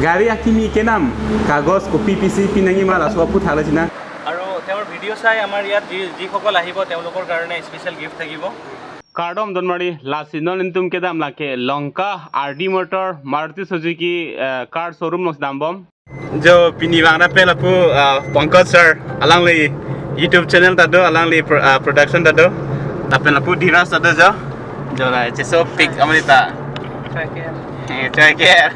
Gari akimi kenam kagos copy PC pinangi mala sopu thalachina আৰু তেওঁৰ video' চাই আমাৰ ইয়াত যিসকল আহিব তেওঁলোকৰ কাৰণে স্পেচিয়েল গিফ্ট থাকিব Kardom Donmari Lasinon intum kedam lake Lanka RD Motor Maruti Suzuki car showroom nos dambom jo pinibangna pelapu Pankaj sir alangli YouTube channel tado alangli production tado tapelapu diras tado jo la cheso pic amanita Take care.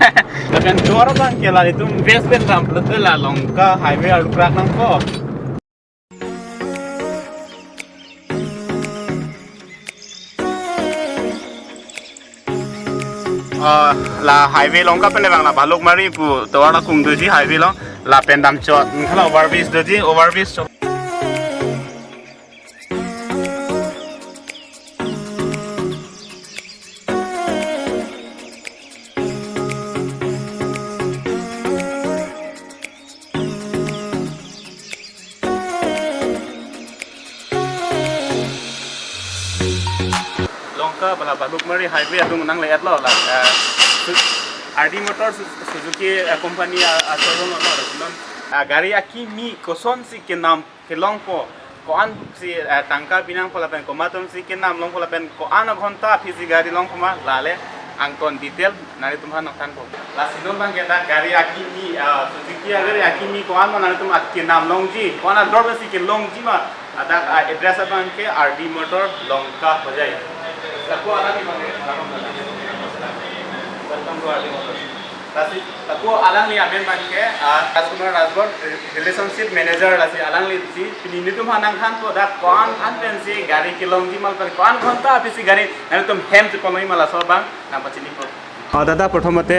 Tapi dua orang kela itu best best ramput lah Lanka highway alu prak nangko. La highway Lanka pun lewat la BHALUKMARI pu tuara kungduji highway long la pendam cot. Kalau overbridge doji overbridge. Bala BHALUKMARI highway adung nang layat lo la RD Motor Suzuki company showroom lo Gari akimi koson si kenam kelong po koan si tangka binang pola pen komaton si kenam long pola pen koan ghonta phisi gari long khoma lale angkon detail nari tumhan nokhan po la sidon bang keta Gari akimi Suzuki Gari akimi koan ma nari tum kenam long ji koan ador si ke long ji ma ada address bang ke RD Motor Lanka Hojai Aku alang ni bang, aku alang ni amen bang ke, Rajkumar Rajbhar relationship manager lasi alang ni si, ini tu mana kan tu dah kawan kan si Gari kilong di mal kawan konta api si Gari, nanti tu hem tu pemai malah so bang, nampak sini pun. দাদা প্ৰথমতে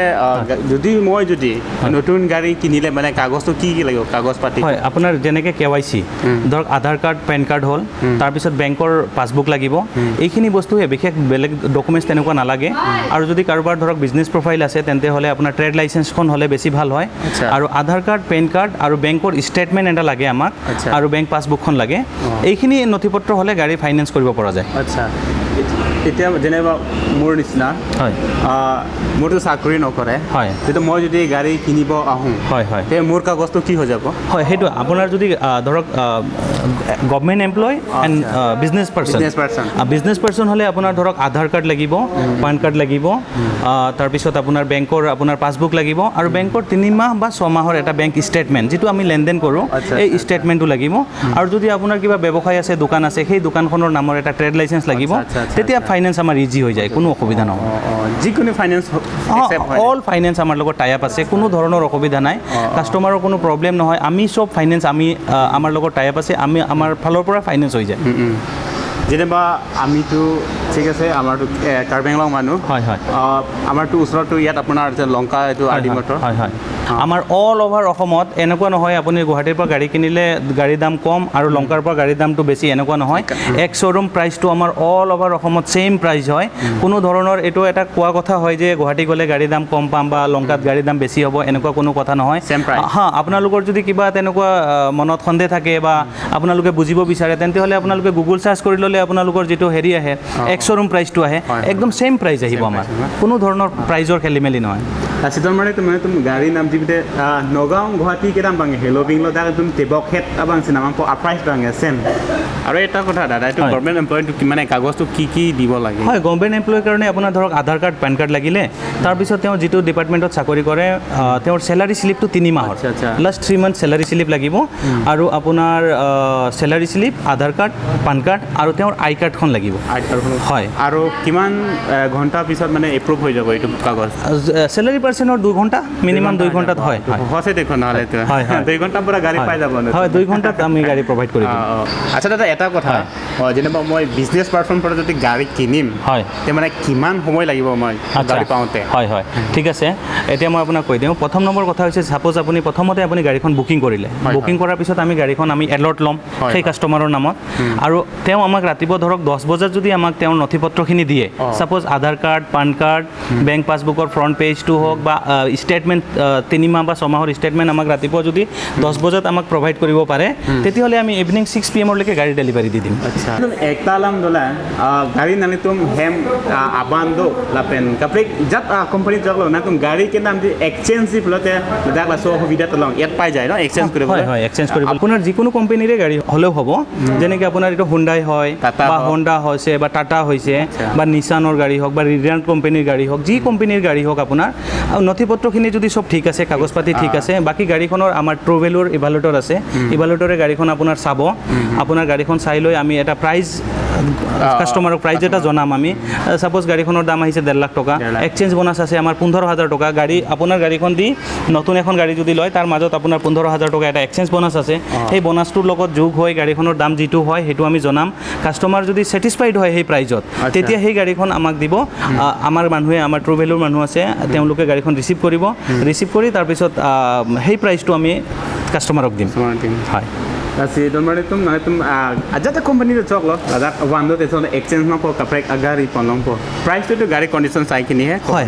যদি মই যদি নতুন গাড়ী কিনিলে মানে কাগজটো কি লাগিব কাগজ পাতি হয় আপোনাৰ যেনেকৈ KYC ধৰক আধাৰ কাৰ্ড পেন কাৰ্ড হ'ল তাৰপিছত বেংকৰ পাছবুক লাগিব এইখিনি বস্তুহে বিশেষ বেলেগ ডকুমেণ্টছ তেনেকুৱা নালাগে আৰু যদি কাৰোবাৰ ধৰক বিজনেছ প্ৰফাইল আছে তেন্তে হ'লে আপোনাৰ ট্ৰেড লাইচেন্সখন হ'লে বেছি ভাল হয় আৰু আধাৰ কাৰ্ড পেন কাৰ্ড আৰু বেংকৰ ষ্টেটমেণ্ট এটা লাগে আমাক আৰু বেংক পাছবুকখন লাগে এইখিনি নথিপত্ৰ হ'লে গাড়ী ফাইনেন্স কৰিব পৰা যায় আচ্ছা এতিয়া যেনেবা মোৰ নিচিনা হয় মোৰতো চাকৰি নকৰে হয় কিন্তু মই যদি গাড়ী কিনিব আহোঁ হয় হয় তে মোৰ কাগজটো কি হৈ যাব হয় সেইটো আপোনাৰ যদি ধৰক government employ and business person হ'লে আপোনাৰ ধৰক আধাৰ কাৰ্ড লাগিব পান কাৰ্ড লাগিব তাৰপিছত আপোনাৰ বেংকৰ আপোনাৰ পাছবুক লাগিব আৰু বেংকৰ 3 মাহ বা 6 মাহৰ এটা বেংক ষ্টেটমেণ্ট যিটো আমি লেনদেন কৰোঁ এই ষ্টেটমেণ্টটো লাগিব আৰু যদি আপোনাৰ কিবা ব্যৱসায় আছে দোকান আছে সেই দোকানখনৰ নামৰ এটা ট্ৰেড লাইচেন্স লাগিব তেতিয়া ফাইনেন্স আমাৰ ইজি হৈ যায় কোনো অসুবিধা নহয় যিকোনো ফাইনেন্স অল ফাইনেন্স আমাৰ লগত টাই আপ আছে কোনো ধৰণৰ অসুবিধা নাই কাষ্টমাৰৰ কোনো প্ৰব্লেম নহয় আমি সব ফাইনেন্স আমি আমাৰ লগত টাই আপ আছে আমি আমাৰ ফালৰ পৰা ফাইনেন্স হৈ যায় যেনেবা আমিতো ঠিক আছে আমাৰতো কাৰ্বেংলং মানুহ হয় হয় আমাৰতো ওচৰতো ইয়াত আপোনাৰ লংকা এইটো RD Motor হয় হয় আমাৰ অল অভাৰ অসমত এনেকুৱা নহয় আপুনি গুৱাহাটীৰ পৰা গাড়ী কিনিলে গাড়ীৰ দাম কম আৰু লংকাৰ পৰা গাড়ীৰ দামটো বেছি এনেকুৱা নহয় এক শ্ব'ৰুম প্ৰাইচটো আমাৰ অল অভাৰ অসমত ছেইম প্ৰাইচ হয় কোনো ধৰণৰ এইটো এটা কোৱা কথা হয় যে গুৱাহাটী গ'লে গাড়ীৰ দাম কম পাম বা লংকাত গাড়ীৰ দাম বেছি হ'ব এনেকুৱা কোনো কথা নহয় হা আপোনালোকৰ যদি কিবা তেনেকুৱা মনত সন্দেহ থাকে বা আপোনালোকে বুজিব বিচাৰে তেন্তে হ'লে আপোনালোকে গুগল চাৰ্চ কৰি ল'লে আপোনালোকৰ যিটো হেৰি আহে এক শ্ব'ৰুম প্ৰাইচটো আহে একদম ছেইম প্ৰাইচ আহিব আমাৰ কোনো ধৰণৰ প্ৰাইজৰ খেলিমেলি নহয় Sitor mana tu gari nam jibde Nogam Guwahati kedam bang hello binglo da tum tebok het abang sinamang po price bang same আৰু এটা কথা দাদা এইটো গভৰ্ণমেণ্ট এমপ্লয় মানে কাগজটো কি দিব লাগে হয় গভৰ্ণমেণ্ট এমপ্লয়ৰ কাৰণে আপোনাৰ ধৰক আধাৰ কাৰ্ড পেন কাৰ্ড লাগিলে তাৰপিছত তেওঁ যিটো ডিপাৰ্টমেণ্টত চাকৰি কৰে তেওঁৰ চেলাৰী স্লিপটো 3 মাহৰ লাষ্ট 3 মান্থ চেলাৰী স্লিপ লাগিব আৰু আপোনাৰ চেলাৰী স্লিপ আধাৰ কাৰ্ড পান কাৰ্ড আৰু তেওঁৰ আই কাৰ্ডখন লাগিব হয় আৰু কিমান ঘণ্টা পিছত মানে এপ্ৰুভ হৈ যাব এইটো কাগজ চেলাৰী পাৰ্চনৰ 2 ঘণ্টা মিনিমাম 2 ঘণ্টাত হয় হসে দেখুন নহলে 2 ঘণ্টা পুৰা গাড়ী পাই যাব হয় 2 ঘণ্টাত আমি গাড়ী প্ৰভাইড কৰি দিম আচ্ছা দাদা এটা কথা যেনেবা মই বিজনেছ পাৰ্চন পৰা যদি গাড়ী কিনিম হয় তে মানে কিমান সময় লাগিব মই গাড়ী পাওঁতে হয় হয় ঠিক আছে এতিয়া মই আপোনাক কৈ দিওঁ প্ৰথম নম্বৰ কথা হৈছে সাপোজ আপুনি প্ৰথমতে আপুনি গাড়ীখন বুকিং কৰিলে বুকিং কৰাৰ পিছত আমি গাড়ীখন আমি এলৰ্ট ল'ম সেই কাষ্টমাৰৰ নামত আৰু তেওঁ আমাক ৰাতিপুৱা ধৰক 10 বজাত যদি আমাক তেওঁৰ নথিপত্ৰখিনি দিয়ে সাপোজ আধাৰ কাৰ্ড পান কাৰ্ড বেংক পাছবুকৰ ফ্ৰণ্ট পেজটো হওক বা ষ্টেটমেণ্ট 3 মাহ বা 6 মাহৰ ষ্টেটমেণ্ট আমাক ৰাতিপুৱা যদি 10 বজাত আমাক প্ৰভাইড কৰিব পাৰে তেতিয়াহ'লে আমি ইভিনিং 6 PM লৈকে গাড়ী ডেলিভাৰী দি দিম अच्छा एकता alam dola गाड़ी नानी तुम hem abando lapen kaprik jat company jaglo na tum गाड़ी के नाम exchange प्लते दाखला सो সুবিধা তলং ইয়াত পাই যায় ন এক্সচেঞ্জ কৰিব হয় হয় এক্সচেঞ্জ কৰিব আপোনাৰ যিকোনো কোম্পানীৰে গাড়ী হ'লেও হ'ব যেনেকৈ আপোনাৰ এইটো হুণ্ডাই হয় বা হণ্ডা হৈছে বা টাটা হৈছে বা নিছানৰ গাড়ী হওক বা ৰিলায়েন্স কোম্পানীৰ গাড়ী হওক যি কোম্পানীৰ গাড়ী হওক আপোনাৰ নথিপত্ৰখিনি যদি সব ঠিক আছে কাগজ পাতি ঠিক আছে বাকি গাড়ীখনৰ আমাৰ ট্ৰেভেলৰ ইভালুয়েটৰ আছে ইভালুয়েটৰে গাড়ীখন আপোনাৰ চাব আপোনাৰ গাড়ীখন চাই লৈ আমি এটা প্ৰাইজ কাস্টমাৰক প্ৰাইজ এটা জনাম আমি সাপোজ গাড়ীখনৰ দাম আহিছে 1.5 লাখ টকা এক্সচেঞ্জ বোনাছ আছে আমাৰ 15000 টকা গাড়ী আপোনাৰ গাড়ীখন দি নতুন এখন গাড়ী যদি লয় তাৰ মাজত আপোনাৰ 15000 টকা এটা এক্সচেঞ্জ বোনাছ আছে সেই বোনাছটোৰ লগত যোগ হৈ গাড়ীখনৰ দাম যিটো হয় সেইটো আমি জনাম কাস্টমাৰ যদি স্যাটিসফাইড হয় সেই প্ৰাইজত তেতিয়া সেই গাড়ীখন আমাক দিব আমাৰ মানুহে আমাৰ ট্ৰেভেলৰ মানুহ আছে তেওঁলোকে গাড়ীখন ৰিসিভ কৰি তাৰ পিছত সেই প্ৰাইজটো আমি কাস্টমাৰক দিম হয় Kasi don mari tum aja ta company de choklo ada wando te son exchange ma po kaprek agari ponlong po price to gari condition sai kini hai হয়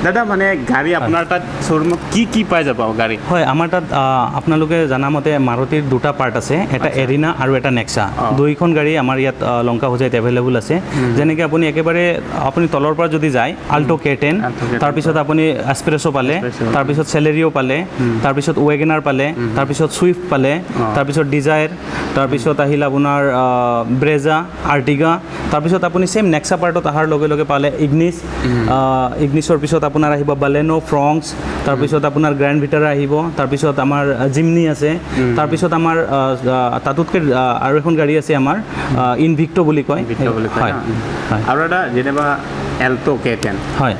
দাদা মানে গাড়ী আপোনাৰ তাত শ্ব'ৰুমত কি পাই যাব গাড়ী হয় আমাৰ তাত আপোনালোকে জানা মতে মাৰুতিৰ দুটা পাৰ্ট আছে এটা এৰিনা আৰু এটা নেক্সা দুইখন গাড়ী আমাৰ ইয়াত লংকা হোজাইত এভেইলেবল আছে যেনেকৈ আপুনি একেবাৰে আপুনি তলৰ পৰা যদি যায় আল্টো K10 তাৰপিছত আপুনি এস্প্ৰেছো পালে তাৰপিছত চেলেৰিও পালে তাৰপিছত ৱেগনাৰ পালে তাৰপিছত সুইফ্ট পালে তাৰপিছত ডিজায়াৰ তাৰপিছত আহিল আপোনাৰ ব্ৰেজা আৰ্টিগা তাৰপিছত আপুনি সেম নেক্সা পাৰ্টত অহাৰ লগে লগে পালে ইগনিছৰ পিছত আপোনাৰ আহিব বালেনো ফ্ৰংক্স তাৰপিছত আপোনাৰ গ্ৰেণ্ড ভিটাৰা আহিব তাৰপিছত আমাৰ জিমনি আছে তাৰপিছত আমাৰ তাতোতকৈ আৰু এখন গাড়ী আছে আমাৰ ইনভিক্টো বুলি কয় হয় আৰু এটা যেনেবা এল্টো K10 হয়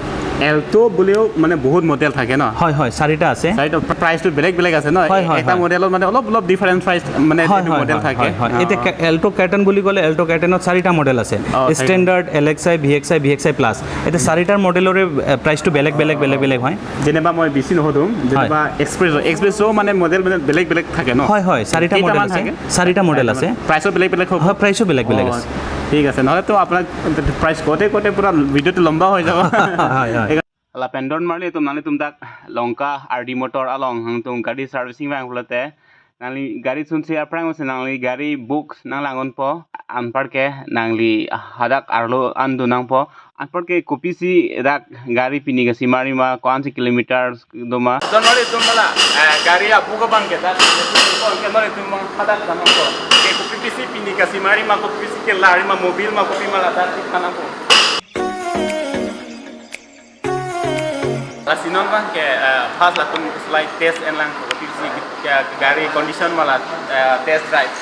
এল্টো বুলিও মানে বহুত মডেল থাকে ন হয় চাৰিটা আছে চাৰিটা প্ৰাইচটো বেলেগ আছে ন এটা মডেলত মানে অলপ ডিফাৰেন্ট প্ৰাইচ মানে মডেল থাকে এতিয়া এল্টো K10 বুলি ক'লে এল্টো K10ত চাৰিটা মডেল আছে ষ্টেণ্ডাৰ্ড LXI VXI প্লাছ এতিয়া চাৰিটাৰ মডেলৰে প্ৰাইচটো বেলেগ হয় যেনেবা মই বেছি নহদম যেনেবা এক্সপ্ৰেছো মানে মডেল বেলেগ থাকে ন হয় চাৰিটা মডেল আছে চাৰিটা মডেল আছে প্ৰাইচো বেলেগ হ'ব প্ৰাইচো বেলেগ আছে ঠিক আছে নহ'লে তো আপোনাৰ প্ৰাইচ কোতে পুৰা ভিডিঅ'টো লম্বা হৈ যাব Lapendon marli tum nali tum tak longka RD motor along hang tum gari servicing bang fulate nali gari sun sia prang se nali gari books nang langon po anpar ke nangli hadak arlo andu nang po anpar ke kopi si dak gari pini ke simari ma kaun si kilometer doma don marli tum mala gari apu ka bang ke tak ko ke marli tum hadak nang po ke kopi si pini ke simari ma kopi si ke lari ma mobil ma kopi mala tak kana po Sinon bang ke pas lah tum slide test and lang kopi si gari condition malah test drive.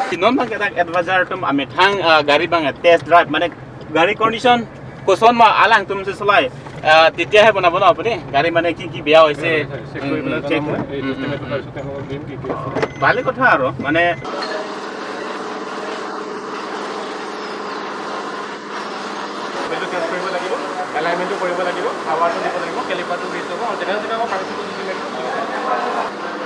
Sinon bang kita advisor tum amethang gari bang test drive mana gari condition koson ma alang tum sesuai titia hai bana apa ni gari mana ki biaya hoise check balik kotha aro mane alignment কৰিব লাগিব হাৱাটো দিব লাগিব কেলিপাৰটো rich হ'ব আৰু তেনেহ'লে মই পাৰিছো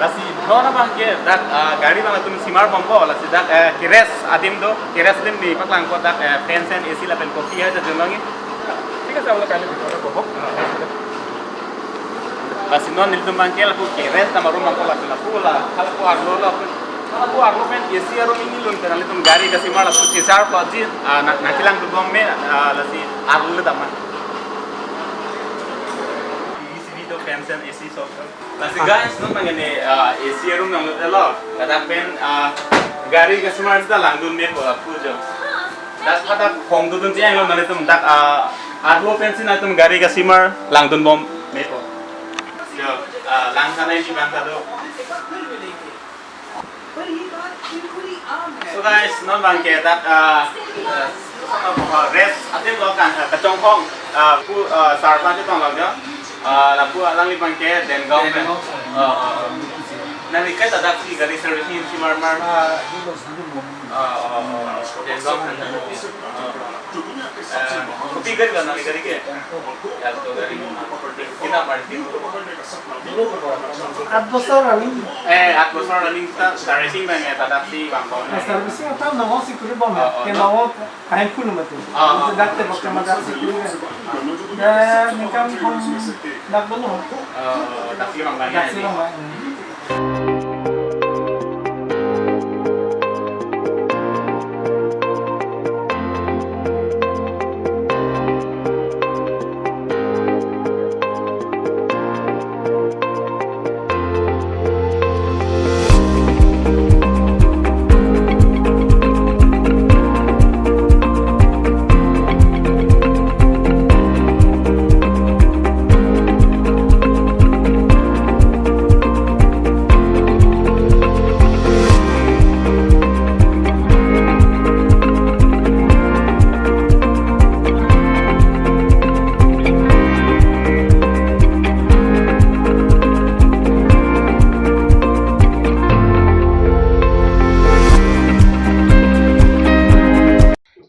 লাসি ধনা বাংকে দাক গাড়ী বাংলা তুমি সিমাৰ বম্ব লাসি দাক কেৰেছ আদিম দো কেৰেছ দিম নি পাকলাং কো দাক ফেন সেন এসি লেভেল কপি হয় যে জনগি ঠিক আছে আমরা কাইলে ভিতরে কব লাসি নন নিল তুমি বাংকে লাকো কেৰেছ আমাৰো মাংক লাসি লাকো লা খালকো আৰলো লাকো আৰলো ফেন এসি আৰু মিনি লোন তেনালি তুমি গাড়ী কা সিমাৰ লাসি চেসাৰ প্লজি নাকিলাং দো গমে লাসি আরলো দামা fans and AC software. Nasi guys, no mangane AC room nang lo. Kada pen gari customer sta langdun me ko pujo. Das kada khong dun jeng lo nale tum dak arlo pensi na tum gari customer langdun bom me ko. Yo lang sana ni bang kado. So guys, no bang ke dak rest atem lo kan kachong khong pu sarpan ti tong lo jo lapu alang li bangke den gong Nang ikai tak dapat Gari servicing si Marmar. Kopi Gari kan nang Gari ke? Ya tu Gari. Kita martin. 8 বছৰ running 8 বছৰ running ta servicing bang tak dapat si bang kau. servicing apa nomor sikuri bom ke nomor kain full matu dakte bokte ma dak sikuri ya nikam hom dak bolu Tak si bang dak lagi. si bom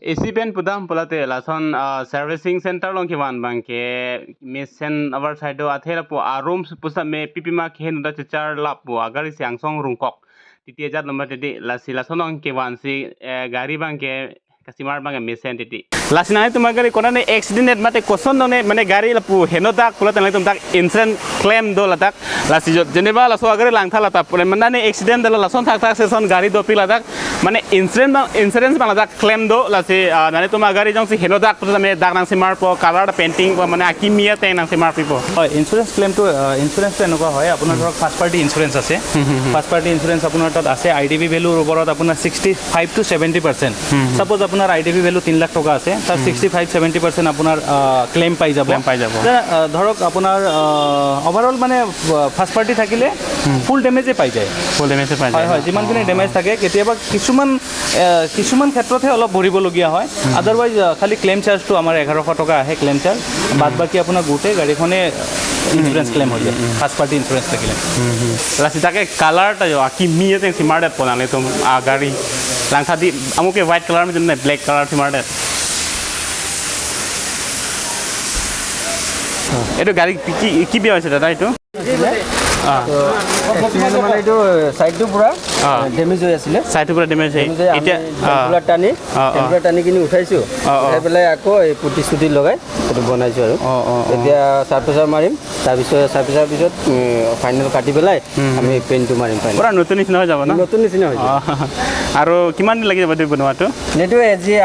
AC pen pudam pulate lason servicing center long kiwan bangke mission our side do athela po room pusa me pipi ma khen da char lap po agari siang song rungkok titi jat nomor titi lasi lason long kiwan si gari bangke kasimar bangke mission titi lasina itu magari kona ne accident mate koson ne mane gari lapu henodak pulate lang tum tak insurance claim do latak lasi jeneba laso agari lang thala ta pure manane accident dala lason thak thak seson gari do piladak mane insurance bang ladak claim do lasi nane tum agari jong si henodak pulate me dak nang simar po color painting po mane akimia te nang simar pipo হয় insurance ক্লেইমটো ইঞ্চুৰেঞ্চটো এনেকুৱা হয় আপোনাৰ ধৰক first party insurance আছে first party insurance আপোনাৰ তাত আছে আইডিবি ভেলুৰ ওপৰত আপোনাৰ 65 to 70% সাপোজ আপোনাৰ আইডিবি ভেলু 3 লাখ টকা আছে তাত 65-70% আপোনাৰ ক্লেইম পাই যাব ধৰক আপোনাৰ ওভাৰঅল মানে ফাৰ্ষ্ট পাৰ্টি থাকিলে ফুল ডেমেজে পাই যায় হয় যিমানখিনি ডেমেজ থাকে কেতিয়াবা কিছুমান ক্ষেত্ৰতহে অলপ ভৰিবলগীয়া হয় আদাৰৱাইজ খালি ক্লেইম চাৰ্জটো আমাৰ 1100 টকা আহে ক্লেইম চাৰ্জ বাদ বাকি আপোনাৰ গোটেই গাড়ীখনে insurance claim हो जाए first party insurance থাকিলে lasi take color ta jo akimia te simar det ponale tum gari langtha di amuke white color me jenne black color simar det eto gari ki bi hoise dada eto মানে এইটো সাইডটো পুৰা damage হৈ আছিল সাইডটো পুৰা damage হৈ এতিয়া টেম্পোৰাৰ টানি কিনি উঠাইছো উঠাই পেলাই আকৌ এই পুটি চুটি লগাই এইটো বনাইছো আৰু এতিয়া সাৰপেচাৰ মাৰিম তাৰপিছত সাৰপেচাৰ পিছত ফাইনেল কাটি পেলাই আমি পেইণ্টটো মাৰিম ফাইনেল পুৰা নতুন নিচিনা হৈ যাব না নতুন নিচিনা হৈ যাব আৰু কিমান দিন লাগি যাব এইটো বনোৱাটো এইটো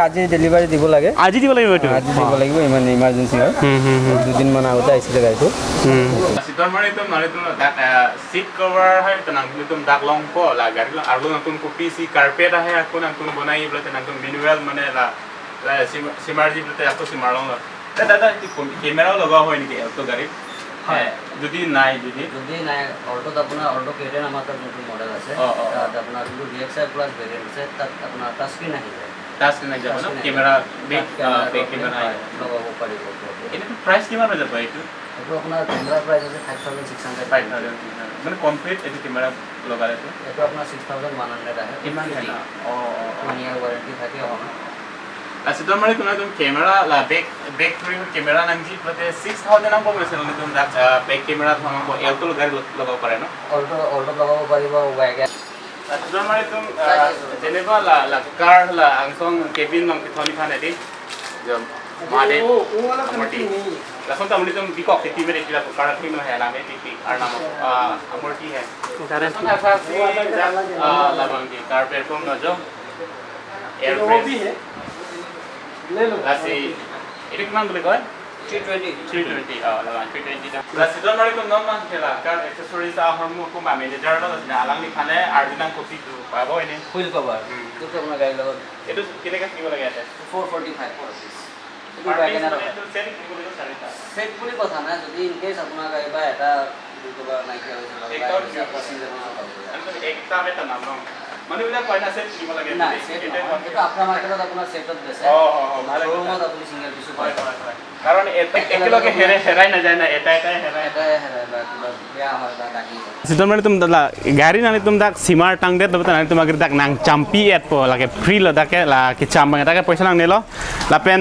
আজি ডেলিভাৰী দিব লাগে আজি দিব লাগিব এইটো আজি দিব লাগিব ইমান ইমাৰ্জেন্সি হয় দুদিন মান আগতে আহিছিলে গাড়ীটো sitor mari tum nare tum seat cover hai tanang tum dak long po la gari long arlo nang kopi si carpet hai aku nang tum bonai blote nang tum manual mane la simarji blote aku simarlong la dada camera laga hoy niki auto gari hai jodi nai Alto আপোনাৰ Alto K ten আমাৰ তাত নতুন model আছে তাত আপোনাৰ যোনটো VXI plus variant আছে তাত আপোনাৰ টাচ স্ক্ৰীন আহি যায় টাচ স্ক্ৰীন যাব না camera back camera লগাব পাৰিব এটা price কিমান হৈ যাব এইটো এইটো আপোনাৰ কেমেৰা প্ৰাইচ আছে 5600 মানে কমপ্লিট এইটো কেমেৰা লগালে তো এইটো আপোনাৰ 6100 আহে ইমান হয় না 1 year warranty থাকে আপোনাৰ sitor mari tum camera la back camera nang ji blote 6000 nang ko mesel tum back camera thama ko auto gari lagaw pare no Alto লগাব পাৰিব wagon sitor mari tum jeneba la car la angsong cabin nang thoni khane di jom made amorti langsung tamuli tum bikok titi mere tila car thino hai la me titi ar nam amorti hai la bangi carpet tum no jo air भी है ले लो lasi itu kiman boleh kau 320 lawan 320 dah lasi don mari tum non kela car accessories hormu ko ma manager lo na alang ni khane arjunang kopi tu pabo ini full cover তো আপোনাৰ গাড়ী লগত itu kile ka kibo lagi ase 445 itu wagoner itu set kibo lagi sarita set বুলি কথা না যদি in case আপোনাৰ গাড়ী বা এটা দুই কভাৰ নাইকিয়া হৈছে ekta beta nam no মানে ওলা কয়না সেট কিবা লাগে না সেট এটা আপনার মার্কেটত আপনার সেটত বেছে ভালে শোরুমত আপুনি সিঙ্গেল পিস পায় কারণ একেলগে হেৰাই নাযায় না এটাই হেৰাই Situ mana tum dah gari nanti tum dah simar tang dia tapi nanti tum agak dah nang campi et po lagi free lo dah ke lah kecam banget dah ke poisa nang nelo lapen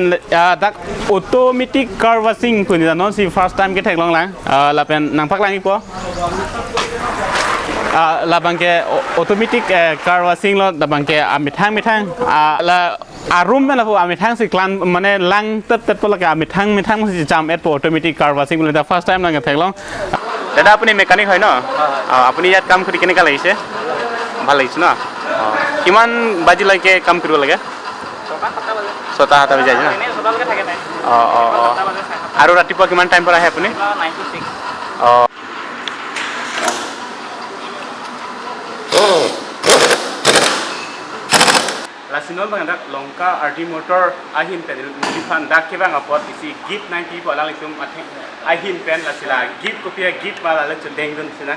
dah automatic car washing pun dah non si first time kita long lang lapen nang pak lang ipo lah bangke automatic car washing lo dah bangke amitang lah room mana po amitang si klan mana lang tet po lagi amitang mesti jam et po automatic car washing pun dah first time nang kita long দাদা আপুনি mechanic হয় ন আপুনি ইয়াত কাম কৰি কেনেকুৱা লাগিছে ভাল লাগিছে ন কিমান বাজিলৈকে কাম কৰিব লাগে 6-7 বাজি যায় ন আৰু ৰাতিপুৱা কিমান টাইম পৰা আহে আপুনি 9 to 6 Lasinol bang dak longka RD motor ahin pen difan dak ke bang apot isi gift 90 bolang itum athe ahin pen lasila gift kopia gift mala le chundeng dun sina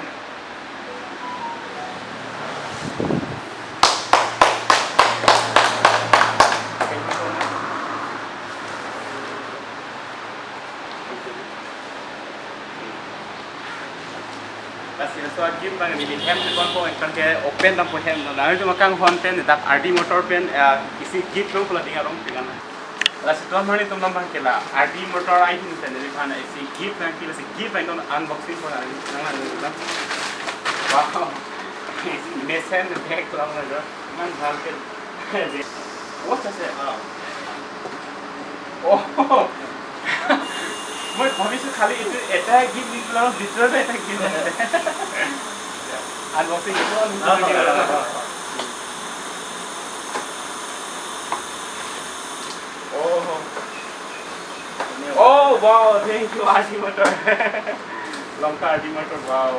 Lasila so gift bang ni hem kon po kan ke open dam po hem na itu makang hon pen dak RD motor pen isi gift lo pula dinga rong pingan Lasila mani tum nam bang kela RD motor ahin pen ni bhan isi gift bang kila si gift bang don unboxing ko na wow mesen bag lang na man bhal ke what is it oh মই ভাবিছো খালি এটা এটা gift দিলাম ভিতৰতে এটা gift আছে unboxing Oh wow, thank you RD motor. Lanka RD motor wow.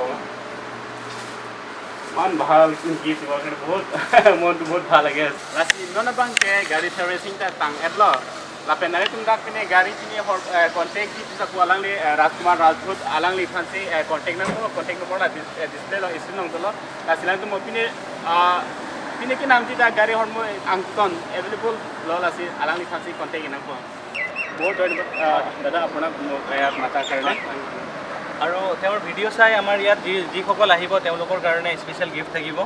Man bahal gift wakan बहुत ভাল লাগে রাসি নন বাং কে গাড়ি সার্ভিসিং টা তাং এটলো lapen nare tum dak kene gari kini contact di bisa ku alang le Rajkumar Rajbhar alang le phanse contact number la display lo isu nang tolo la silang tum opine pine ki naam ti da gari hormo angton available lo la si alang le phanse contact nang ko বহুত দাদা আপোনাক মাতা কাৰণে আৰু তেওঁৰ video' চাই আমাৰ ইয়াত যিসকল আহিব তেওঁলোকৰ কাৰণে স্পেচিয়েল গিফ্ট থাকিব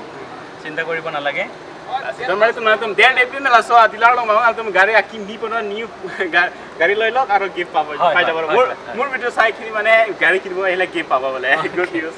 চিন্তা কৰিব নালাগে Tomar tu nanti dia depan lah so adilar lo mau antum gari akim di pernah new gari lo elok aro gift apa? Faida baru. Mur video saya kini mana gari kini mau elok gift apa boleh? Good news.